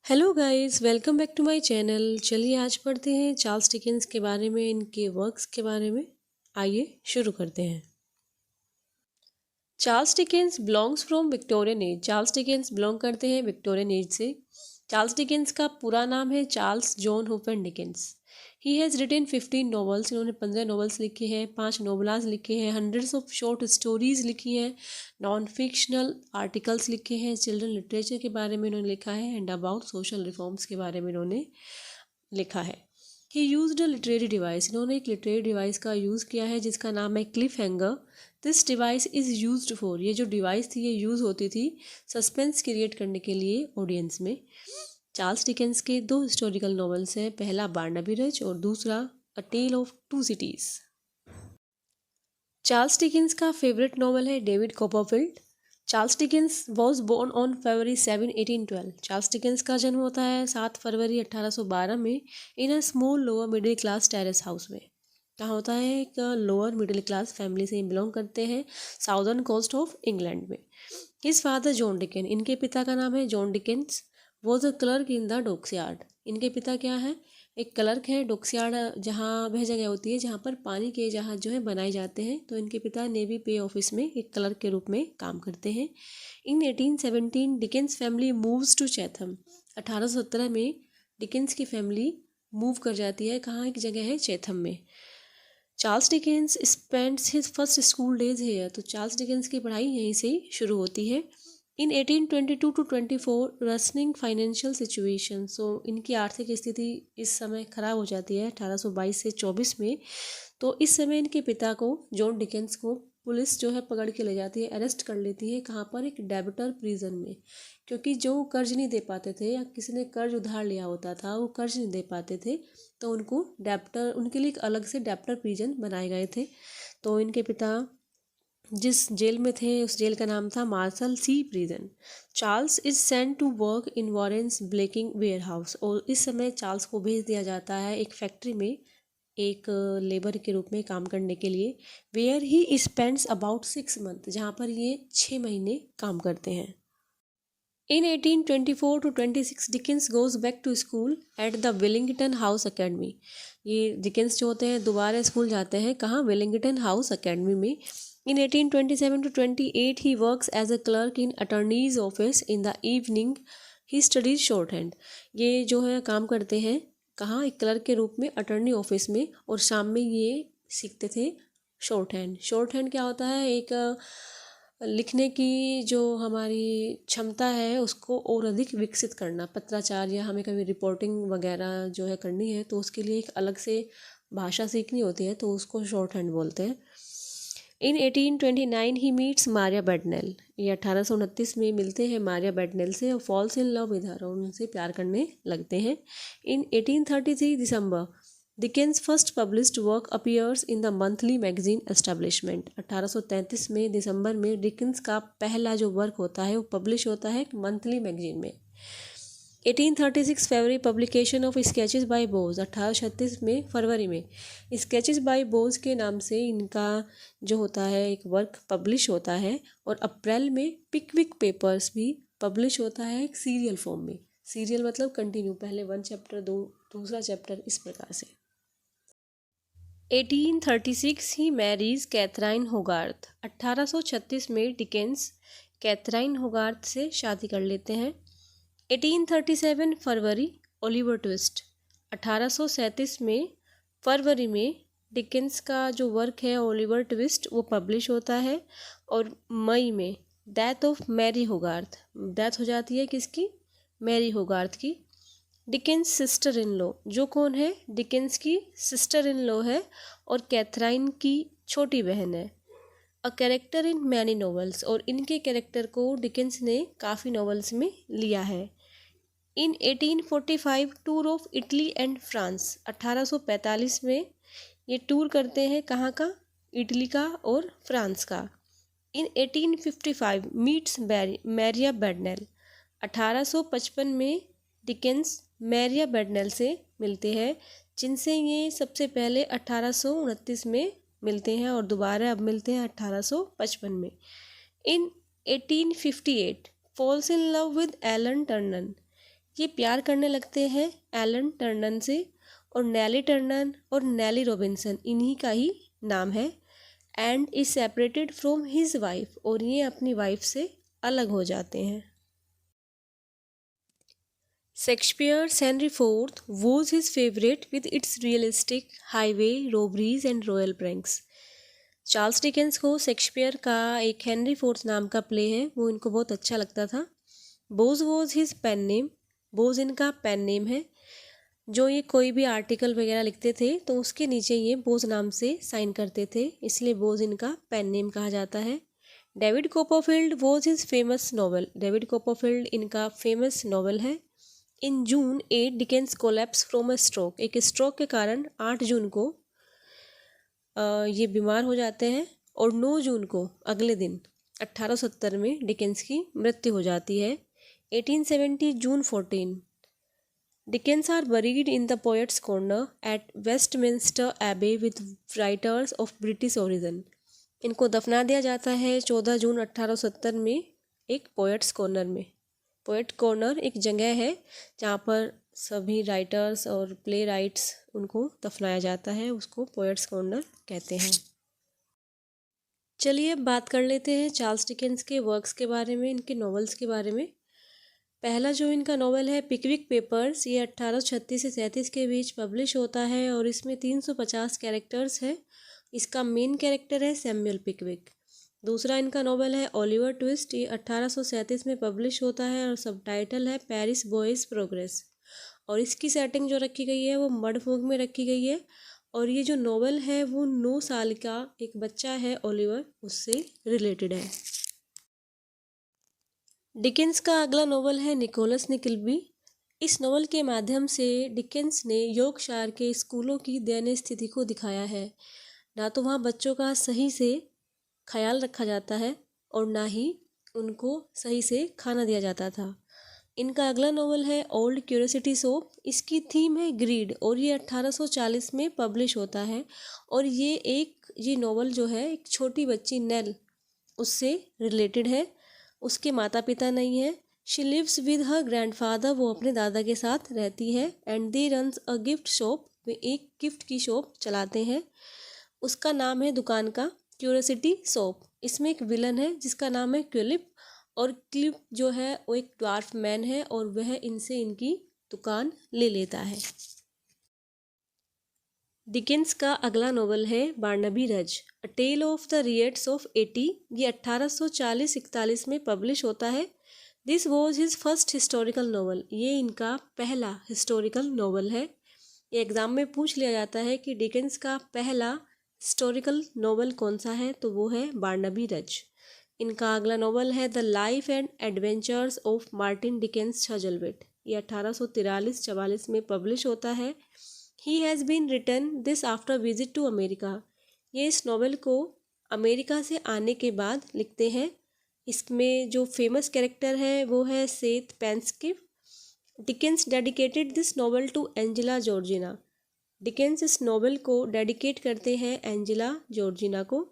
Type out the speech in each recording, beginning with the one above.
Hello guys, welcome back to my channel. चलिए आज पढ़ते हैं चार्ल्स डिकेंस के बारे में, इनके वर्क्स के बारे में। आइए शुरू करते हैं। Charles Dickens belongs from Victorian age. Charles Dickens belong करते हैं विक्टोरियन एज से। चार्ल्स डिकेंस का पूरा नाम है Charles John Huffam Dickens. He has written 15 novels. इन्होंने 15 नॉवेल्स लिखे हैं, 5 नोवेलाज लिखे हैं, हंड्रेड्स ऑफ शॉर्ट स्टोरीज लिखी हैं, नॉन फिक्शनल आर्टिकल्स लिखे हैं, चिल्ड्रन लिटरेचर के बारे में इन्होंने लिखा है एंड अबाउट सोशल रिफॉर्म्स के बारे में इन्होंने लिखा है। ही यूज्ड अ लिटरेरी डिवाइस। इन्होंने एक लिटरेरी डिवाइस का यूज़ किया है जिसका नाम है Cliff hanger. This device is used for, ये जो डिवाइस थी ये यूज़ होती थी सस्पेंस क्रिएट करने के लिए ऑडियंस में। चार्ल्स डिकेंस के 2 हिस्टोरिकल नॉवेल्स हैं, पहला बार्नाबी रच और दूसरा a tale of two cities. Charles Dickens का फेवरेट नॉवल है David Copperfield. Charles Dickens was born on February 7, 1812। Charles Dickens का जन्म होता है 7 फरवरी 1812 में in a small lower middle class terrace house में। कहाँ होता है? एक लोअर मिडिल क्लास फैमिली से बिलोंग करते हैं, साउदर्न कोस्ट ऑफ इंग्लैंड में। हिज फादर जॉन डिकेन, इनके पिता का नाम है John Dickens, was a clerk in the dockyard. इनके पिता क्या है? एक क्लर्क है डॉक्सयार्ड, जहाँ वह जगह होती है जहाँ पर पानी के जहाज जो है बनाए जाते हैं। तो इनके पिता नेवी पे ऑफिस में एक क्लर्क के रूप में काम करते हैं। In 1817 Dickens family moves to Chatham. 1817 में डिकेंस की फैमिली मूव कर जाती है। कहाँ? एक जगह है चैथम में। Charles Dickens spends his first school days here. तो चार्ल्स डिकेंस की पढ़ाई यहीं से ही शुरू होती है। In 1822 to 24 worsening financial situation. So इनकी आर्थिक स्थिति इस समय खराब हो जाती है 1822 से 24 में। तो इस समय इनके पिता को, जॉन डिकेंस को, पुलिस जो है पकड़ के ले जाती है, अरेस्ट कर लेती है। कहाँ पर? एक डेबिटर प्रिजन में। क्योंकि जो कर्ज नहीं दे पाते थे या किसी ने कर्ज उधार लिया होता था वो कर्ज नहीं दे पाते थे, तो उनको डेप्टर, उनके लिए एक अलग से डेप्टर प्रिजन बनाए गए थे। तो इनके पिता जिस जेल में थे उस जेल का नाम था Marshalsea prison. Charles is sent to work in Warren's Blacking warehouse. और इस समय चार्ल्स को भेज दिया जाता है एक फैक्ट्री में एक लेबर के रूप में काम करने के लिए। Where he spends about 6 month, जहाँ पर ये 6 महीने काम करते हैं। In 1824 to 26 Dickens goes back to school at the Wellington House Academy. ये डिकेंस जो होते हैं दोबारा स्कूल जाते हैं। कहाँ? विलिंगटन हाउस अकेडमी में। In 1827 to 28 he works as a clerk in attorney's office. In the evening he studies shorthand. ये जो है काम करते हैं कहाँ? एक क्लर्क के रूप में अटर्नी ऑफिस में, और शाम में ये सीखते थे शॉर्ट हैंड। शॉर्ट हैंड क्या होता है? एक लिखने की जो हमारी क्षमता है उसको और अधिक विकसित करना। पत्राचार या हमें कभी रिपोर्टिंग वगैरह जो है करनी है तो उसके लिए एक अलग से भाषा सीखनी होती है, तो उसको शॉर्ट हैंड बोलते हैं। In 1829 he meets Maria Beadnell. ये 1829 में मिलते हैं मारिया बेडनेल से और falls in love with her, और उनसे प्यार करने लगते हैं। In 1833 December Dickens first published work appears in the monthly magazine establishment. 1833 में दिसंबर में डिकेंस का पहला जो वर्क होता है वो पब्लिश होता है मंथली मैगजीन में। 1836 फरवरी पब्लिकेशन ऑफ स्केचेस बाय बोज। 1836 में फरवरी में स्केचेस बाय बोज के नाम से इनका जो होता है एक वर्क पब्लिश होता है। और अप्रैल में पिकविक पेपर्स भी पब्लिश होता है एक सीरियल फॉर्म में। सीरियल मतलब कंटिन्यू, पहले 1 चैप्टर, दूसरा चैप्टर, इस प्रकार से। 1836 ही मैरीज कैथराइन होगार्थ। 1836 में डिकेंस कैथराइन होगार्थ से शादी कर लेते हैं। 1837 फरवरी ओलिवर ट्विस्ट। 1837 में फरवरी में डिकेंस का जो वर्क है ओलिवर ट्विस्ट वो पब्लिश होता है। और मई में death of Mary Hogarth, death हो जाती है किसकी? मैरी होगार्थ की। डिकेंस सिस्टर इन लॉ, जो कौन है? डिकेंस की सिस्टर इन लॉ है और कैथराइन की छोटी बहन है। A character in many novels, और इनके कैरेक्टर को डिकेंस ने काफ़ी नॉवेल्स में लिया है। इन 1845 tour of Italy and France. 1845 में ये टूर करते हैं कहाँ का? इटली का और फ्रांस का। इन 1855 मीट्स मैरिया बेडनेल। 1855 में डिकेंस मैरिया बेडनेल से मिलते हैं, जिनसे ये सबसे पहले 1829 में मिलते हैं और दोबारा अब मिलते हैं 1855 में। In 1858 falls in love with Ellen Ternan. ये प्यार करने लगते हैं एलन टर्नन से, और नेली टर्नन और नेली रॉबिन्सन इन्हीं का ही नाम है। And is separated from his wife, और ये अपनी वाइफ से अलग हो जाते हैं। Shakespeare's Henry Fourth was his favourite with its realistic highway robberies and royal pranks. Charles Dickens को शेक्सपियर का एक हेनरी फोर्थ नाम का प्ले है, वो इनको बहुत अच्छा लगता था। बोज वॉज हिज पेन नेम, बोज इनका पेन नेम है। जो ये कोई भी आर्टिकल वगैरह लिखते थे तो उसके नीचे ये बोज नाम से साइन करते थे, इसलिए बोज इनका पेन नेम कहा जाता है। David Copperfield was his famous novel, David Copperfield इनका फेमस नॉवल है। In June 8 Dickens collapse from a stroke, एक स्ट्रोक के कारण 8 जून को ये बीमार हो जाते हैं, और 9 जून को अगले दिन 1870 में डिकेंस की मृत्यु हो जाती है। 1870 June 14 Dickens are buried in the poets corner at Westminster Abbey with writers of British origin. इनको दफना दिया जाता है 14 जून 1870 में एक पोएट्स कॉर्नर में। पोएट कॉर्नर एक जगह है जहाँ पर सभी राइटर्स और प्ले राइट्स उनको दफनाया जाता है, उसको पोएट्स कॉर्नर कहते हैं। चलिए अब बात कर लेते हैं चार्ल्स डिकेंस के वर्क्स के बारे में, इनके नॉवेल्स के बारे में। पहला जो इनका नॉवेल है पिकविक पेपर्स, ये 1836 से 37 के बीच पब्लिश होता है, और इसमें 350 कैरेक्टर्स हैं। इसका मेन कैरेक्टर है सैमुअल पिकविक। दूसरा इनका नॉवेल है ओलिवर ट्विस्ट, ये 1837 में पब्लिश होता है, और सब टाइटल है पेरिस बॉयज़ प्रोग्रेस। और इसकी सेटिंग जो रखी गई है वो मडफोक में रखी गई है, और ये जो नॉवेल है वो 9 साल का एक बच्चा है ओलिवर, उससे रिलेटेड है। डिकेंस का अगला नॉवल है निकोलस निकल्बी। इस नॉवल के माध्यम से डिकेंस ने यॉर्कशायर के स्कूलों की दयनीय स्थिति को दिखाया है। ना तो वहाँ बच्चों का सही से ख्याल रखा जाता है, और ना ही उनको सही से खाना दिया जाता था। इनका अगला नॉवल है ओल्ड क्यूरियोसिटी शॉप। इसकी थीम है ग्रीड, और ये 1840 में पब्लिश होता है। और ये नॉवल जो है एक छोटी बच्ची नेल उससे रिलेटेड है। उसके माता पिता नहीं है। She lives with her grandfather, वो अपने दादा के साथ रहती है। And they runs a gift shop, वे एक गिफ्ट की शॉप चलाते हैं। उसका नाम है दुकान का क्यूरियोसिटी शॉप। इसमें एक विलन है जिसका नाम है क्लिप, और क्लिप जो है वो एक ड्वार्फ मैन है, और वह इनसे इनकी दुकान ले लेता है। डिकेंस का अगला नॉवल है बार्नबी रज, अ टेल ऑफ द रियट्स ऑफ 80। ये 1840-41 में पब्लिश होता है। This was his first historical novel, ये इनका पहला हिस्टोरिकल नॉवल है। ये एग्ज़ाम में पूछ लिया जाता है कि डिकेंस का पहला हिस्टोरिकल नॉवल कौन सा है, तो वो है बार्नबी रज। इनका अगला नॉवल है the life and adventures of Martin Dickens Chuzzlewit. ये 1843-44 में पब्लिश होता है। He has been written this after visit to America. ये इस नॉवेल को अमेरिका से आने के बाद लिखते हैं। इसमें जो फेमस कैरेक्टर है वो है Seth Pecksniff. Dickens dedicated this novel to Angela Georgina. Dickens इस नॉवेल को डेडिकेट करते हैं एंजेला जॉर्जिना को।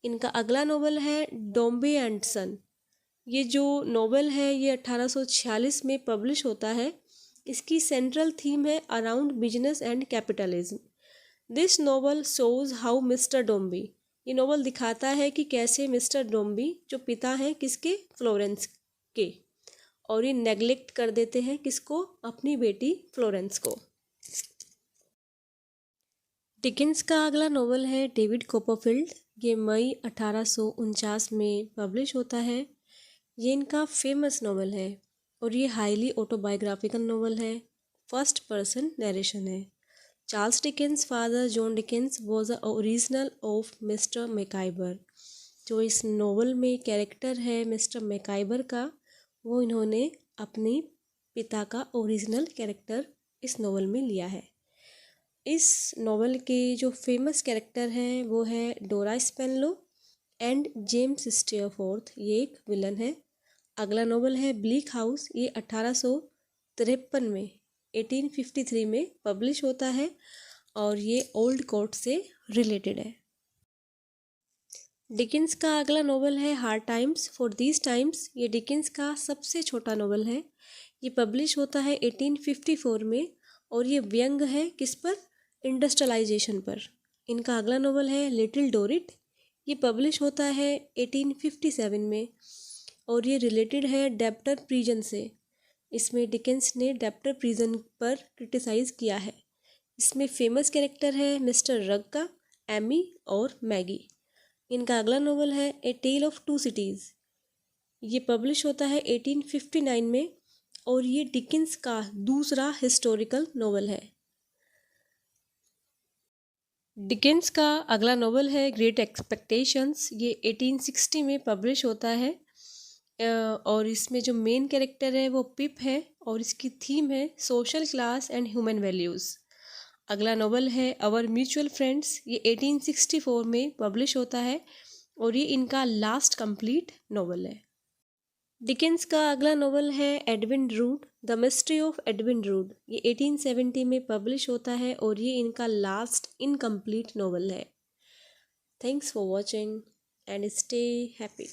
इनका अगला नॉवेल है डोम्बे एंड सन। ये जो नॉवेल है ये 1846 में पब्लिश होता है। इसकी सेंट्रल थीम है around business and capitalism. This novel shows how Mister Dombey, ये नॉवल दिखाता है कि कैसे मिस्टर डोम्बी जो पिता हैं किसके, फ्लोरेंस के, और ये नेग्लेक्ट कर देते हैं किसको, अपनी बेटी फ्लोरेंस को। डिकेंस का अगला नॉवल है डेविड कोपरफील्ड। ये मई 1849 में पब्लिश होता है। ये इनका फेमस नॉवल है, और ये हाईली ऑटोबायोग्राफिकल नॉवल है, फर्स्ट पर्सन नरेशन है। Charles Dickens father John Dickens was a original of Mister Micawber. जो इस नॉवल में कैरेक्टर है मिस्टर मैकाइबर का, वो इन्होंने अपने पिता का ओरिजिनल कैरेक्टर इस नॉवल में लिया है। इस नॉवल के जो फेमस कैरेक्टर हैं वो है डोरा स्पेनलो एंड जेम्स स्टेयरफोर्थ, ये एक विलन है। अगला नॉवल है ब्लीक हाउस। ये 1853 में 1853 में पब्लिश होता है, और ये ओल्ड कोर्ट से रिलेटेड है। डिकेंस का अगला नॉवल है hard times for these times. ये डिकेंस का सबसे छोटा नॉवल है। ये पब्लिश होता है 1854 में और ये व्यंग है किस पर? इंडस्ट्रियलाइजेशन पर। इनका अगला नॉवल है लिटिल डोरिट। ये पब्लिश होता है 1857 में और ये रिलेटेड है डेप्टर प्रिजन से। इसमें डिकेंस ने डेप्टर प्रिजन पर क्रिटिसाइज़ किया है। इसमें फेमस कैरेक्टर है मिस्टर रग का, एमी और मैगी। इनका अगला नॉवल है ए टेल ऑफ टू सिटीज़। ये पब्लिश होता है 1859 में और ये डिकेंस का दूसरा हिस्टोरिकल नॉवल है। डिकेंस का अगला नॉवल है ग्रेट एक्सपेक्टेशंस। ये 1860 में पब्लिश होता है और इसमें जो मेन कैरेक्टर है वो पिप है और इसकी थीम है social class and human values. अगला नॉवल है आवर म्यूचुअल फ्रेंड्स। ये 1864 में पब्लिश होता है और ये इनका लास्ट कंप्लीट नॉवल है। डिकेंस का अगला नॉवल है Edwin Drood, the mystery of Edwin Drood. ये 1870 में पब्लिश होता है और ये इनका लास्ट इनकम्प्लीट नॉवल है। Thanks for watching and stay happy.